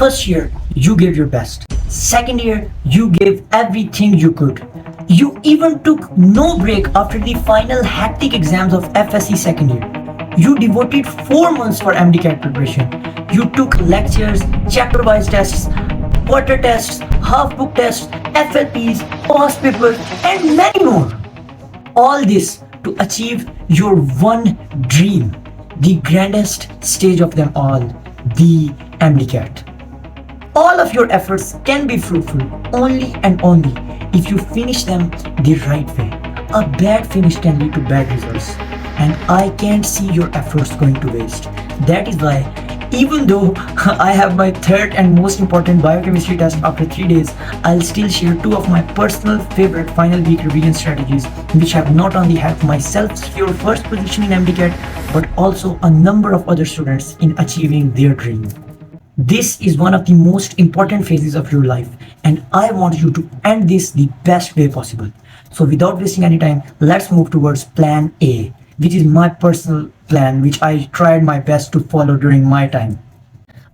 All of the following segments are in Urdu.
First year, you gave your best. Second year, you gave everything you could. You even took no break after the final hectic exams of FSC second year. You devoted 4 months for MDCAT preparation. You took lectures, chapter-wise tests, quarter tests, half-book tests, FLPs, past papers, and many more. All this to achieve your one dream, the grandest stage of them all, the MDCAT. All of your efforts can be fruitful only and only if you finish them the right way. A bad finish can lead to bad results, and I can't see your efforts going to waste. That is why, even though I have my third and most important biochemistry test after 3 days, I'll still share 2 of my personal favorite final week revision strategies, which have not only helped myself secure first position in MDCAT, but also a number of other students in achieving their dream. This is one of the most important phases of your life, and I want you to end this the best way possible. So without wasting any time, let's move towards plan A, which is my personal plan, which I tried my best to follow during my time.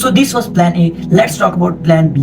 So this was plan A. Let's talk about plan B.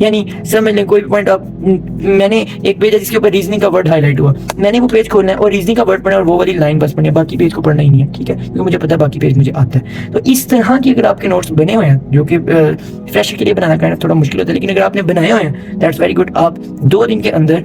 یعنی سمجھ لیں کوئی بھی پوائنٹ آپ, میں نے ایک پیج ہے جس کے اوپر ریزننگ کا ورڈ ہائی لائٹ ہوا, میں نے وہ پیج کھولنا ہے اور ریزننگ کا ورڈ پڑھنا ہے اور وہ والی لائن بس پڑھنی ہے, باقی پیج کو پڑھنا ہی نہیں ہے, ٹھیک ہے, کیونکہ مجھے پتا ہے باقی پیج مجھے آتا ہے. تو اس طرح کی اگر آپ کے نوٹس بنے ہوئے ہیں, جو کہ فریشر کے لیے بنانا کرنا تھوڑا مشکل ہوتا ہے, لیکن اگر آپ نے بنائے ہوئے ہیں دیٹس ویری گڈ. آپ 2 دن کے اندر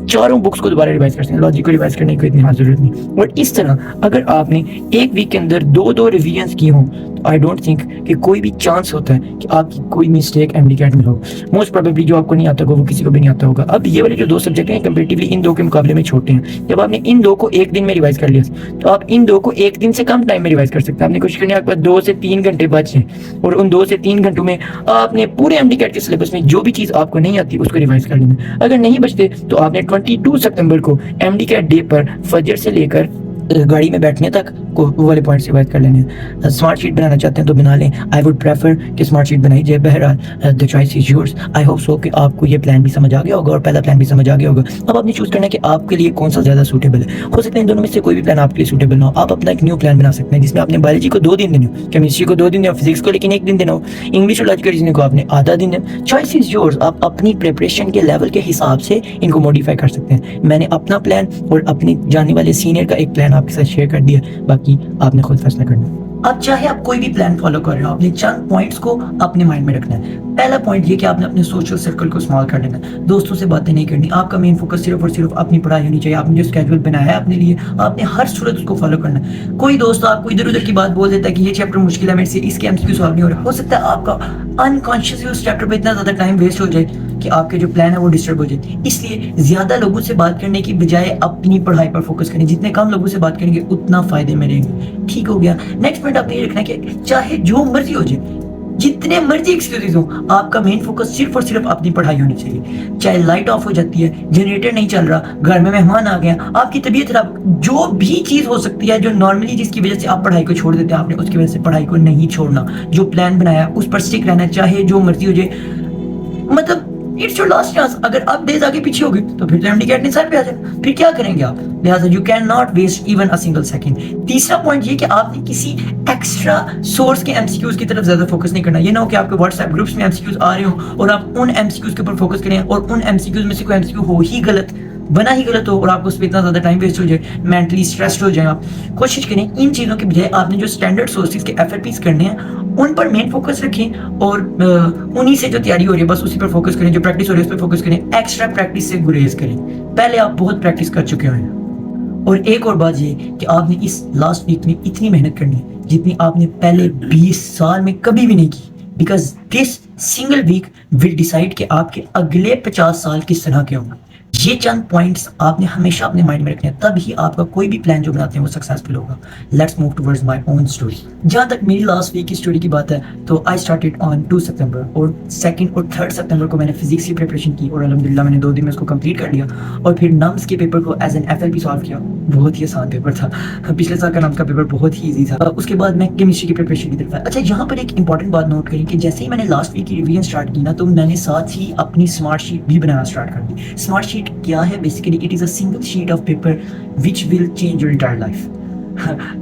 4 بکس کو دوبارہ ریوائز کر سکتے ہیں, لاجک کو ریوائز کرنے کی اتنی ضرورت نہیں. اور اس طرح اگر آپ نے ایک ویک کے اندر 2 ریویژنس کی ہوں تو آئی ڈونٹ تھنک کہ کوئی بھی چانس ہوتا ہے کہ آپ کی کوئی مسٹیک ایم ڈی کیٹ میں ہو. موسٹ پروبیبلی جو آپ کو نہیں آتا ہوگا وہ کسی کو بھی نہیں آتا ہوگا. اب یہ والے جو 2 سبجیکٹ ہیں کمپیریٹیولی ان 2 کے مقابلے میں چھوٹے ہیں. جب آپ نے ان 2 کو ایک دن میں ریوائز کر لیا تو آپ ان 2 کو ایک دن سے کم ٹائم میں ریوائز کر سکتے ہیں. آپ نے کوشش کرنی ہے آپ کے پاس 2 سے 3 گھنٹے بچ ہیں, اور ان 2 سے 3 گھنٹوں میں آپ نے پورے ایم ڈی کیٹ کے سلیبس میں جو بھی چیز آپ کو نہیں آتی اس کو ریوائز کر لینا. اگر نہیں بچتے تو آپ نے 22 سپتمبر کو ایم ڈی کیٹ ڈے پر فجر سے لے کر گاڑی میں بیٹھنے تک کو والے پوائنٹس ریوائز کر لینے ہیں. اسمارٹ شیٹ بنانا چاہتے ہیں تو بنا لیں. آئی وڈ پریفر کہ اسمارٹ شیٹ بنائی جائے. بہرحال the choice is yours. I hope so کہ آپ کو یہ پلان بھی سمجھ آ گیا ہوگا اور پہلا پلان بھی سمجھ آ گیا ہوگا. اب آپ نے چوز کرنا ہے کہ آپ کے لیے کون سا زیادہ سوٹیبل ہے. ہو سکتا ہے ان دونوں میں سے کوئی بھی پلان آپ کے لیے سوٹیبل نہ ہو. آپ اپنا ایک نیو پلان بنا سکتے ہیں جس میں آپ نے بایولوجی کو 2 دن دینے ہو, کیمسٹری کو 2 دن دینا ہو, فزکس کو لیکن 1 دن دینا ہو, انگلش اور لاجیکل ریزننگ کو آپ نے آدھا دن دینا. Choice is yours. آپ اپنی پریپریشن کے لیول کے حساب سے ان کو موڈیفائی کر سکتے ہیں. میں نے اپنا پلان اور اپنے جاننے والے سینئر کا ایک پلان آپ کے ساتھ شیئر کر دیا, باقی آپ نے خود فیصلہ کرنا ہے. اب چاہے آپ کوئی بھی پلان فالو کر رہے ہو, آپ نے چند پوائنٹس کو اپنے مائنڈ میں رکھنا ہے. پہلا پوائنٹ یہ کہ آپ نے اپنے سوشل سرکل کو اسمال کر لینا ہے. دوستوں سے باتیں نہیں کرنی. آپ کا مین فوکس صرف اور صرف اپنی پڑھائی ہونی چاہیے. آپ نے جو اسکیجول بنایا ہے اپنے لیے, آپ نے ہر صورت اس کو فالو کرنا ہے. کوئی دوست آپ کو ادھر ادھر کی بات بول دیتا ہے کہ یہ چیپٹر مشکل ہے میرے سے, اس کے ایم سی کیو سالو نہیں ہو رہا. ہو سکتا ہے آپ کا انکانشیسلی اس چیپٹر پہ اتنا زیادہ ٹائم ویسٹ ہو جائے کہ آپ کے جو پلان ہے وہ ڈسٹرب ہو جائے. اس لیے زیادہ لوگوں سے بات کرنے کی بجائے اپنی پڑھائی پر فوکس کریں. جتنے کم لوگوں سے بات کریں گے اتنا فائدے میں رہیں گے. ٹھیک ہو گیا. نیکسٹ پوائنٹ آپ نے یہ رکھنا ہے کہ چاہے جو مرضی ہو جائے, جتنے مرضی ایکسکیوزز ہوں, آپ کا مین فوکس صرف اور صرف اپنی پڑھائی ہونی چاہیے. چاہے لائٹ آف ہو جاتی ہے, جنریٹر نہیں چل رہا, گھر میں مہمان آ گیا, آپ کی طبیعت خراب, جو بھی چیز ہو سکتی ہے جو نارملی جس کی وجہ سے آپ پڑھائی کو چھوڑ دیتے ہیں, آپ نے اس کی وجہ سے پڑھائی کو نہیں چھوڑنا. جو پلان بنایا اس پر سٹک رہنا ہے, چاہے جو مرضی ہو جائے. مطلب اٹس یور لاسٹ چانس. اگر آپ ڈیز آگے پیچھے ہو گئے تو پھر تو ایم ڈی کیٹ نے سر پہ آ جائے, پھر کیا کریں گے آپ. لہٰذا you can not waste even a single second. تیسرا پوائنٹ یہ کہ آپ نے کسی ایکسٹرا سورس کے ایم سی کیوز کی طرف زیادہ فوکس نہیں کرنا. یہ نہ ہو کہ آپ کے واٹس ایپ گروپس میں ایم سی کیوز آ رہے ہوں اور آپ ان ایم سی کیوز کے اوپر فوکس کریں, اور ان ایم سی کیوز میں سے کوئی ایم سی کیو ہو ہی غلط, بنا ہی غلط ہو, اور آپ کو اس پہ اتنا زیادہ ٹائم ویسٹ ہو جائے, مینٹلی اسٹریسڈ ہو جائیں آپ. کوشش کریں ان چیزوں کے بجائے آپ نے جو اسٹینڈرڈ سورسز کے ایف ایل پیز کرنے ہیں ان پر مین فوکس رکھیں, اور انہی سے جو تیاری ہو رہی ہے بس اسی پر فوکس کریں. جو پریکٹس ہو رہی ہے اس پر فوکس کریں. ایکسٹرا پریکٹس سے گریز کریں. پہلے آپ بہت پریکٹس کر چکے ہیں. اور ایک اور بات یہ کہ آپ نے اس لاسٹ ویک میں اتنی محنت کرنی ہے جتنی آپ نے پہلے 20 سال میں کبھی بھی نہیں کی, because this single week will decide کہ آپ کے اگلے 50 سال کس طرح کے ہوں گے. یہ چند پوائنٹس آپ نے ہمیشہ اپنے مائنڈ میں رکھنے ہیں, تب ہی آپ کا کوئی بھی پلان جو بناتے ہیں وہ سکسیسفل ہوگا. Let's move towards my own story. جہاں تک میری لاسٹ ویک کی اسٹوری کی بات ہے تو آئی اسٹارٹیڈ آن 2 سپتمبر, اور 2 اور 3 سپتمبر کو میں نے فزکس کی پریپریشن کی, اور الحمدللہ میں نے 2 دن میں اس کو کمپلیٹ کر لیا. اور پھر نمس کے پیپر کو as N F L P solve کیا. بہت ہی آسان پیپر تھا. پچھلے سال کا نمس کا پیپر بہت ہی ایزی تھا. اس کے بعد میں کیمسٹری کی پریپریشن کی طرف. اچھا, یہاں پر ایک امپورٹنٹ بات نوٹ کریں کہ جیسے ہی میں نے لاسٹ ویک کی ریویژن اسٹارٹ کی نا, تو میں نے ساتھ ہی اپنی اسمارٹ شیٹ بھی بنانا اسٹارٹ کر دی. اسمارٹ شیٹ کیا ہے؟ Basically it is a single sheet of paper which will change your entire life.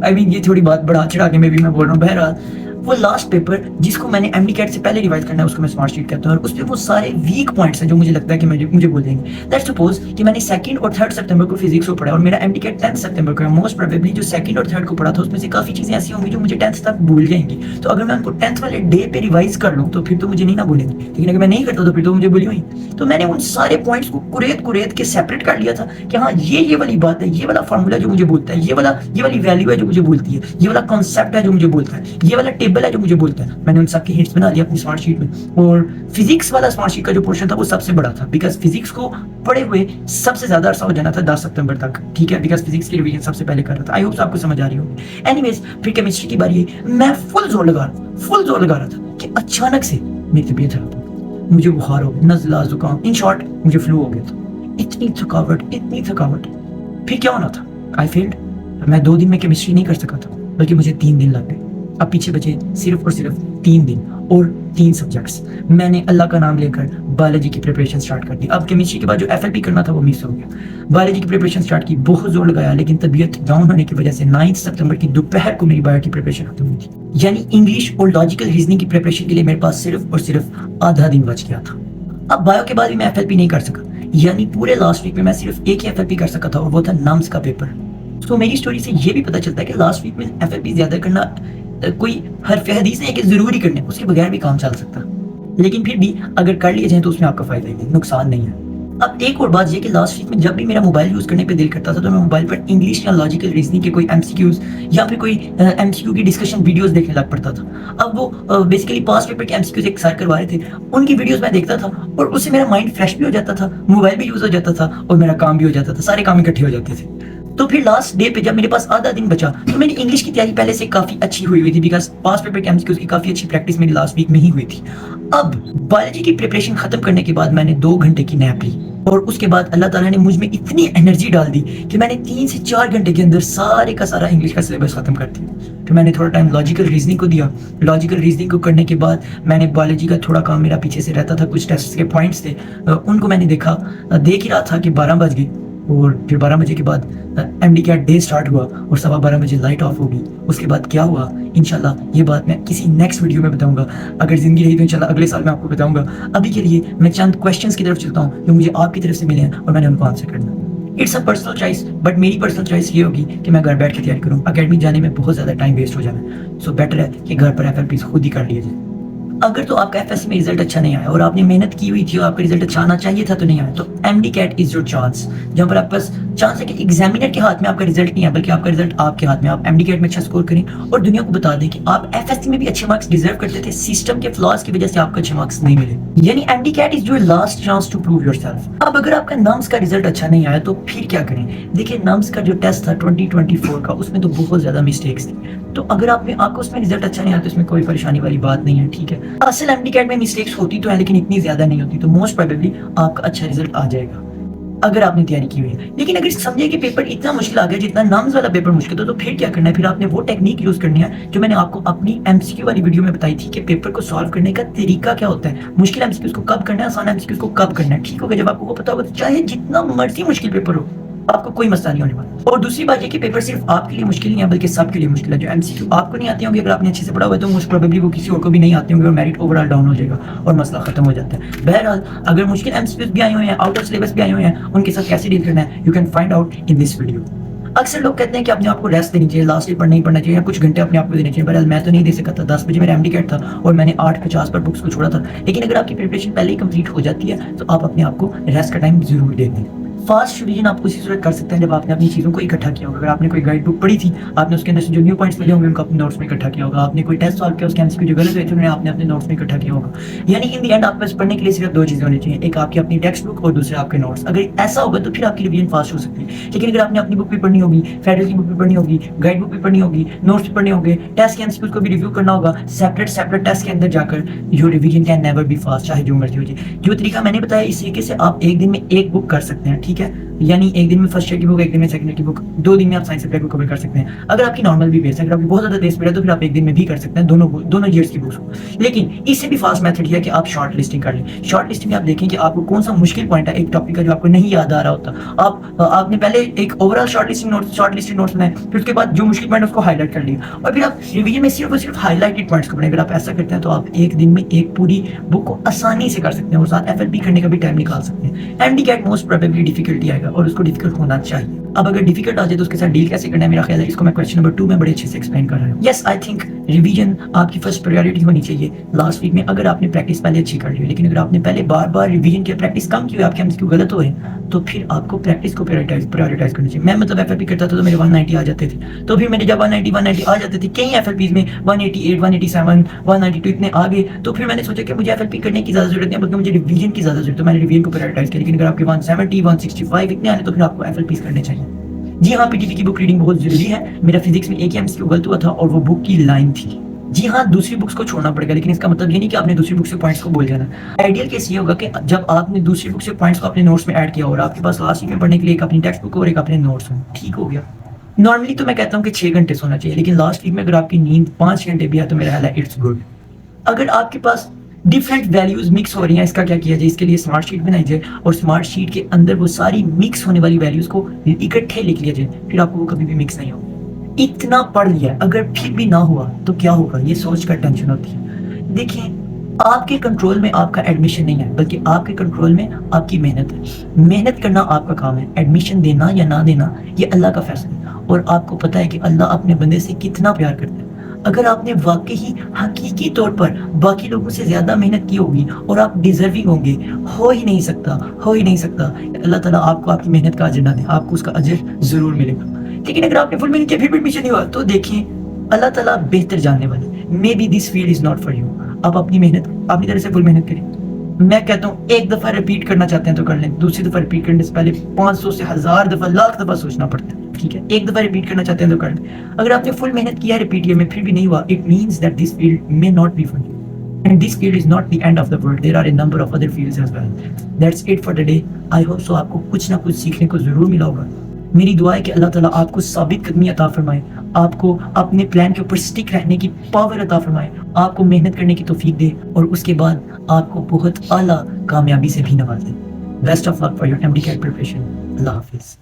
I mean یہ تھوڑی بات بڑا چڑھا کے میں بھی میں بول رہا ہوں. بہرحال وہ لاسٹ پیپر جس کو میں نے ایم ڈی کیٹ سے پہلے ریوائز کرنا ہے اس کو میں اسمارٹ شیٹ کہتا ہوں, اور اس پہ وہ سارے ویک پوائنٹس ہیں جو مجھے لگتا ہے کہ مجھے بول دیں گے. لیٹس سپوز کہ میں نے 2 اور 3 سپتمبر کو فزکس کو پڑھا, اور میرا ایم ڈی کیٹ 10 سپتمبر کو ہے. موسٹ پروبیبلی جو 2 اور 3 کو پڑھا تھا اس میں سے کافی چیزیں ایسی ہوں گی جو مجھے 10th تک بھول جائیں گی. تو اگر میں ان کو 10th والے ڈے پہ ریوائز کر لوں تو پھر تو مجھے نہیں نہ بھولیں گے, لیکن اگر میں نہیں کرتا تو پھر تو مجھے بھولی ہوئی. تو میں نے ان سارے پوائنٹس کو قریت کے سیپریٹ کر لیا تھا کہ ہاں یہ والی بات ہے, یہ والا فارمولا جو مجھے بولتا ہے, یہ والی ویلیو ہے جو مجھے بولتی ہے, یہ والا کانسیپٹ ہے جو مجھے بولتا ہے, یہ والا ٹیبل ہے جو مجھے بولتا ہے. میں نے ان سب کی ہنٹس بنا لیا اپنی اسمارٹ شیٹ میں. اور فزکس والا اسمارٹ شیٹ کا جو پورشن تھا وہ سب سے بڑا تھا, بیکاز فزکس کو پڑھے ہوئے سب سے زیادہ عرصہ ہو جانا تھا 10 سپتمبر تک. ٹھیک ہے, بیکاز فزکس کی ریویژن سب سے پہلے کر رہا تھا. آئی ہوپ آپ کو سمجھ آ رہی ہوگی. اینی ویز پھر کیمسٹری کی باری ہے. میں فل زور لگا رہا تھا کہ اچانک سے میری طبیعت خراب ہو گئی, مجھے بخار ہو گیا, نزلہ, زکام, ان شارٹ مجھے فلو ہو گیا تھا. اتنی تھکاوٹ. پھر کیا ہونا تھا؟ آئی فیلڈ. میں 2 دن میں کیمسٹری نہیں کر سکا تھا, بلکہ مجھے 3 دن لگ گئے. اب پیچھے بچے صرف اور صرف 3 دن اور 3 سبجیکٹس. میں نے اللہ کا نام لے کر بایولوجی کی پریپریشن سٹارٹ کر دی. اب کیمسٹری کے بعد جو ایف ایل پی کرنا تھا وہ مس ہو گیا. بایولوجی کی پریپریشن سٹارٹ کی, بہت زور لگایا, لیکن طبیعت ڈاؤن ہونے کی وجہ سے 9 سپتمبر کی دوپہر کو میری بایو کی پریپریشن ختم ہوئی تھی. یعنی انگلش اور لاجیکل ریزننگ کی پریپریشن کے لیے میرے پاس صرف اور صرف آدھا دن بچ گیا تھا. اب بایو کے بعد بھی میں ایف ایل پی نہیں کر سکا, یعنی پورے لاسٹ ویک میں میں صرف ایک ہی ایف ایل پی کر سکا تھا اور وہ تھا نمز کا پیپر. تو میری اسٹوری سے یہ بھی پتہ چلتا ہے کہ لاسٹ ویک میں ایف ایل پی زیادہ کرنا کوئی حرف حدیث نہیں ہے کہ ضروری کرنے, اس کے بغیر بھی کام چل سکتا, لیکن پھر بھی اگر کر لیے جائیں تو اس میں آپ کا فائدہ ہی نہیں, نقصان نہیں ہے. اب ایک اور بات یہ کہ لاسٹ ویک میں جب بھی میرا موبائل یوز کرنے پہ دل کرتا تھا تو میں موبائل پر انگلش یا لاجیکل ریزننگ کے کوئی ایم سی کیوز یا پھر کوئی ایم سی کیو کی ڈسکشن ویڈیوز دیکھنے لگ پڑتا تھا. اب وہ بیسیکلی پاسٹ پیپر کے ایم سی کیوز ایک سر کروا رہے تھے, ان کی ویڈیوز میں دیکھتا تھا اور اس سے میرا مائنڈ فریش بھی ہو جاتا تھا, موبائل بھی یوز ہو جاتا تھا اور میرا کام بھی ہو جاتا تھا, سارے کام اکٹھے ہو جاتے تھے. تو پھر لاسٹ ڈے پہ جب میرے پاس آدھا دن بچا تو میری انگلش کی تیاری پہلے سے کافی اچھی ہوئی تھی, بیکاز پاسٹ پیپر کے ایم سی کیوز کی کافی اچھی پریکٹس میری لاسٹ ویک میں ہی ہوئی تھی. اب بایولوجی کی پریپریشن ختم کرنے کے بعد میں نے 2 گھنٹے کی نیپ لی اور اس کے بعد اللہ تعالیٰ نے مجھ میں اتنی انرجی ڈال دی کہ میں نے 3 سے 4 گھنٹے کے اندر سارے کا سارا انگلش کا سلیبس ختم کر دیا. پھر میں نے تھوڑا ٹائم لاجیکل ریزننگ کو دیا. لاجیکل ریزننگ کو کرنے کے بعد میں نے بایولوجی کا تھوڑا کام میرا پیچھے سے رہتا تھا, کچھ ٹیسٹ کے پوائنٹس تھے ان کو میں نے دیکھ ہی رہا تھا کہ 12 بج گئے اور پھر 12 بجے کے بعد MDCAT day start ہوا اور 12:15 بجے لائٹ آف ہوگی. اس کے بعد کیا ہوا انشاءاللہ یہ بات میں کسی نیکسٹ ویڈیو میں بتاؤں گا, اگر زندگی رہی تو انشاءاللہ اگلے سال میں آپ کو بتاؤں گا. ابھی کے لیے میں چند کویسچنس کی طرف چلتا ہوں جو مجھے آپ کی طرف سے ملے ہیں اور میں نے ان کو آنسر کرنا. It's a personal choice, but میری پرسنل چوائس یہ ہوگی کہ میں گھر بیٹھ کے تیاری کروں. اکیڈمی جانے میں بہت زیادہ ٹائم ویسٹ ہو جانا ہے, سو بیٹر ہے کہ گھر پر ایف ایل پیز خود ہی کر لیے جائے. اگر تو آپ کا ایف ایس سی میں رزلٹ اچھا نہیں آیا اور آپ نے محنت کی ہوئی تھی اور آپ کا رزلٹ اچھا آنا چاہیے تھا تو نہیں آیا, تو MDCAT is your chance, جہاں پر آپ پاس چانس ہے کہ ایگزامینر کے ہاتھ میں آپ کا رزلٹ نہیں ہے بلکہ آپ کا رزلٹ آپ کے ہاتھ میں, آپ ایم ڈی کیٹ میں اچھا اسکور کریں اور دنیا کو بتا دیں کہ آپ ایف ایس سی میں بھی اچھے مارکس ڈیزرو کرتے تھے, سسٹم کے فلاز کی وجہ سے آپ کو اچھے مارکس نہیں ملے. یعنی MDCAT is your last chance to prove yourself. اب اگر آپ کا نمز کا رزلٹ اچھا نہیں آیا تو پھر کیا کریں؟ دیکھیں نمز کا جو ٹیسٹ تھا 2024 کا, اس میں تو بہت زیادہ مسٹیکس تھی, تو اگر آپ کو اس میں رزلٹ اچھا نہیں آیا تو اس میں کوئی پریشانی والی بات نہیں ہے, ٹھیک ہے. اصل ایم ڈی کیٹ میں مسٹیکس ہوتی تو ہے لیکن اتنی زیادہ نہیں ہوتی, تو موسٹ پروبیبلی آپ کا اچھا رزلٹ آ جائے گا اگر آپ نے تیاری کی ہوئی ہے. لیکن اگر سمجھے کہ پیپر اتنا مشکل آ گیا جتنا نمز والا پیپر مشکل تھا, تو پھر کیا کرنا ہے؟ پھر آپ نے وہ ٹیکنیک یوز کرنی ہے جو میں نے آپ کو اپنی ایم سی کیو والی ویڈیو میں بتائی تھی کہ پیپر کو سالو کرنے کا طریقہ کیا ہوتا ہے, مشکل ایم سی کیوز کو کب کرنا ہے, آسان ایم سی کیوز کو کب کرنا ہے, ٹھیک ہوگا. جب آپ کو وہ پتا ہوگا تو چاہے جتنا مرضی مشکل پیپر ہو آپ کو کوئی مسئلہ نہیں ہونے والا. اور دوسری بات یہ کہ پیپر صرف آپ کے لیے مشکل نہیں ہے بلکہ سب کے لیے مشکل ہے. جو ایم سی کیو آپ کو نہیں آتے ہوں گے, اگر آپ نے اچھے سے پڑھا ہوا ہے تو موسٹ پروبیبلی وہ کسی اور کو بھی نہیں آتے ہوں گے اور میرٹ اوور آل ڈاؤن ہو جائے گا اور مسئلہ ختم ہو جاتا ہے. بہرحال اگر مشکل ایم سی کیوز بھی آئے ہوئے ہیں, آؤٹ آف سلیبس بھی آئے ہوئے ہیں, ان کے ساتھ کیسے ڈیل کرنا ہے you can find out in this video. اکثر لوگ کہتے ہیں کہ اپنے آپ کو ریسٹ دینی چاہیے, لاسٹ پیپر نہیں پڑھنا چاہیے یا کچھ گھنٹے اپنے آپ کو دینے چاہیے. بہرحال میں تو نہیں دے سکتا تھا, 10 بجے میرا ایم ڈی کیٹ تھا اور میں نے 8:50 پر بکس کو چھوڑا تھا. لیکن اگر آپ کی پریپریشن پہلے ہی کمپلیٹ ہو جاتی ہے تو آپ اپنے آپ کو ریسٹ کا ٹائم ضرور دے دیں. فاسٹ ریویژن آپ اسی صورت کر سکتے ہیں جب آپ نے اپنی چیزوں کو اکٹھا کیا ہوگا. اگر آپ نے کوئی گائیڈ بک پڑھی تھی, آپ نے اس کے اندر سے جو نیو پوائنٹس ملے ہوں گے ان کو اپنے نوٹس میں اکٹھا کیا ہوگا. آپ نے کوئی ٹیسٹ سالو کیا, اس کے ایم سی کیو جو غلط ہوئے تھے انہیں آپ نے اپنے نوٹس میں اکٹھا کیا ہوگا. یعنی ان دی اینڈ آپ کے پاس پڑھنے کے لیے صرف 2 چیزیں ہونی چاہیے, ایک آپ کی اپنی ٹیکسٹ بک اور دوسرا آپ کے نوٹس. اگر ایسا ہوگا تو پھر آپ کی ریویژن فاسٹ ہو سکتی ہے. لیکن اگر آپ نے اپنی بک بھی پڑھنی ہوگی, فیڈرل کی بک بھی پڑھنی ہوگی, گائیڈ بک بھی پڑھنی ہوگی, نوٹس بھی پڑھنے ہوں گے, ٹیسٹ کے ایم سی کیوز کو بھی ریویو کرنا ہوگا سیپریٹ ٹیسٹ کے اندر جا کر, your revision can never be fast, چاہے جو مرضی ہو جائے. جو طریقہ میں نے بتایا اس طریقے سے آپ ایک دن میں ایک بک کر سکتے ہیں, ٹھیک ہے. یعنی ایک دن میں فرسٹ ایئر کی بک, ایک دن میں سیکنڈ ایئر کی بک, 2 دن میں آپ سائنس سبجیکٹ کو کور کر سکتے ہیں. اگر آپ کی نارمل بھی بیس ہے, اگر آپ کی بہت زیادہ تیز اسپیڈ ہے تو پھر آپ ایک دن میں بھی کر سکتے ہیں دونوں ایئرس کی بکس کو. لیکن اس سے بھی فاسٹ میتھڈ یہ ہے کہ آپ شارٹ لسٹنگ کر لیں. شارٹ لسٹنگ میں آپ دیکھیں کہ آپ کو کون سا مشکل پوائنٹ ہے ایک ٹاپک کا جو آپ کو نہیں یاد آ رہا ہوتا. آپ نے پہلے ایک overall shortlisting notes بنائے, پھر اس کے بعد جو مشکل پوائنٹ اس کو ہائی لائٹ کر لیا اور پھر آپ ریویژن میں صرف اور صرف ہائی لائٹڈ پوائنٹس کو پڑھیں. اگر آپ ایسا کرتے ہیں تو آپ ایک دن میں ایک پوری بک کو آسانی سے کر سکتے ہیں اور ساتھ ایف ایل پی کرنے کا بھی ٹائم نکال سکتے ہیں. MDCAT most probably difficulty آئے گا اور اس کو ڈیفیکلٹ ہونا چاہیے. اب اگر ڈیفیکلٹ آ جائے تو اس کے ساتھ ڈیل کیسے کرنا ہے, میرا خیال ہے اس کو میں کویسچن نمبر 2 میں بڑے اچھے سے ایکسپلین کر رہا ہوں. یس آئی تھنک ریویژن آپ کی فرسٹ پرائیورٹی ہونی چاہیے لاسٹ ویک میں, اگر آپ نے پریکٹس پہلے اچھی کر لی. لیکن اگر آپ نے پہلے بار ریویژن کی پریکٹس کم کی ہوئی, آپ کے ایم سی کیو غلط ہو رہے ہیں, تو پھر آپ کو پریکٹس کو پرائیورٹائز کرنا چاہیے. میں مطلب ایف ایل پی کرتا تھا تو میرے 190 آ جاتے تھے, تو پھر میرے جب 190 آ جاتے تھے, کئی ایف ایل پیز میں 188 187 192 اتنے آ گئے, تو پھر میں نے سوچا کہ مجھے ایف ایل پی کرنے کی زیادہ ضرورت نہیں ہے بلکہ مجھے ریویژن کی زیادہ ضرورت ہے, تو میں نے ریویژن کو پرائیورٹائز کیا. لیکن اگر آپ کے 170 165 اتنے آنے تو پھر آپ کو ایف ایل پیز کرنے چاہیے. جی ہاں, پی ٹی پی کی بک ریڈنگ بہت ضروری ہے. میرا فزکس میں ایک ایم سی کیو غلط ہوا تھا اور وہ بک کی لائن تھی. جی ہاں, دوسری بکس کو چھوڑنا پڑے گا, لیکن اس کا مطلب یہ نہیں کہ آپ نے دوسری بک سے پوائنٹس کو بول جانا. آئیڈیل کیس یہ ہوگا کہ جب آپ نے دوسری بک سے پوائنٹس کو اپنے نوٹس میں ایڈ کیا اور آپ کے پاس لاسٹ ویک میں پڑھنے کے لیے ایک اپنی ٹیکسٹ بک اور ایک اپنے نوٹس ہوں, ٹھیک ہو گیا. نارملی تو میں کہتا ہوں کہ 6 گھنٹے سونا چاہیے, لیکن لاسٹ ویک میں اگر آپ کی نیند 5 گھنٹے بھی ہے تو میرا خیال ہے اٹس گڈ. اگر آپ کے پاس ڈفرینٹ ویلیوز مکس ہو رہی ہیں, اس کا کیا کیا جائے؟ اس کے لیے اسمارٹ شیٹ بنائی جائے اور اسمارٹ شیٹ کے اندر وہ ساری مکس ہونے والی ویلیوز کو اکٹھے لکھ لیا جائے, پھر آپ کو وہ کبھی بھی مکس نہیں ہوگی. اتنا پڑھ لیا, اگر پھر بھی نہ ہوا تو کیا ہوگا, یہ سوچ کر ٹینشن ہوتی ہے. دیکھیں آپ کے کنٹرول میں آپ کا ایڈمیشن نہیں ہے، بلکہ آپ کے کنٹرول میں آپ کی محنت ہے۔ محنت کرنا آپ کا کام ہے، ایڈمیشن دینا یا نہ دینا یہ اللہ کا فیصلہ ہے، اور آپ کو پتہ ہے کہ اللہ اپنے بندے سے کتنا پیار کرتا ہے۔ اگر آپ نے واقعی حقیقی طور پر باقی لوگوں سے زیادہ محنت کی ہوگی اور آپ ڈیزرونگ ہوں گے، ہو ہی نہیں سکتا اللہ تعالیٰ آپ کو آپ کی محنت کا اجر نہ دے، آپ کو اس کا اجر ضرور ملے گا۔ لیکن اگر آپ نے فل محنت کیا پھر بھی ایڈمیشن نہیں ہوا تو دیکھیں اللہ تعالیٰ بہتر جاننے والے، maybe this field is not for you. آپ اپنی محنت اپنی طرح سے فل محنت کریں۔ میں کہتا ہوں ایک دفعہ ریپیٹ کرنا چاہتے ہیں تو کر لیں، دوسری دفعہ ریپیٹ کرنے سے پہلے 500 سے 1000 دفعہ لاکھ دفعہ سوچنا پڑتا ہے، ٹھیک ہے؟ ایک دفعہ ریپیٹ کرنا چاہتے ہیں تو کر لیں۔ اگر آپ نے فل محنت کیا ریپیٹ ایئر میں پھر بھی نہیں ہوا، it means that this field may not be for you and this field is not the end of the world, there are a number of other fields as well. That's it for today. I hope so آپ کو کچھ نہ کچھ سیکھنے کو ضرور ملا ہوگا۔ میری دعا ہے کہ اللہ تعالیٰ آپ کو ثابت قدمی عطا فرمائے، آپ کو اپنے پلان کے اوپر سٹک رہنے کی پاور عطا فرمائے، آپ کو محنت کرنے کی توفیق دے، اور اس کے بعد آپ کو بہت اعلیٰ کامیابی سے بھی نواز دے۔ Best of luck for your MD CAT preparation. اللہ حافظ۔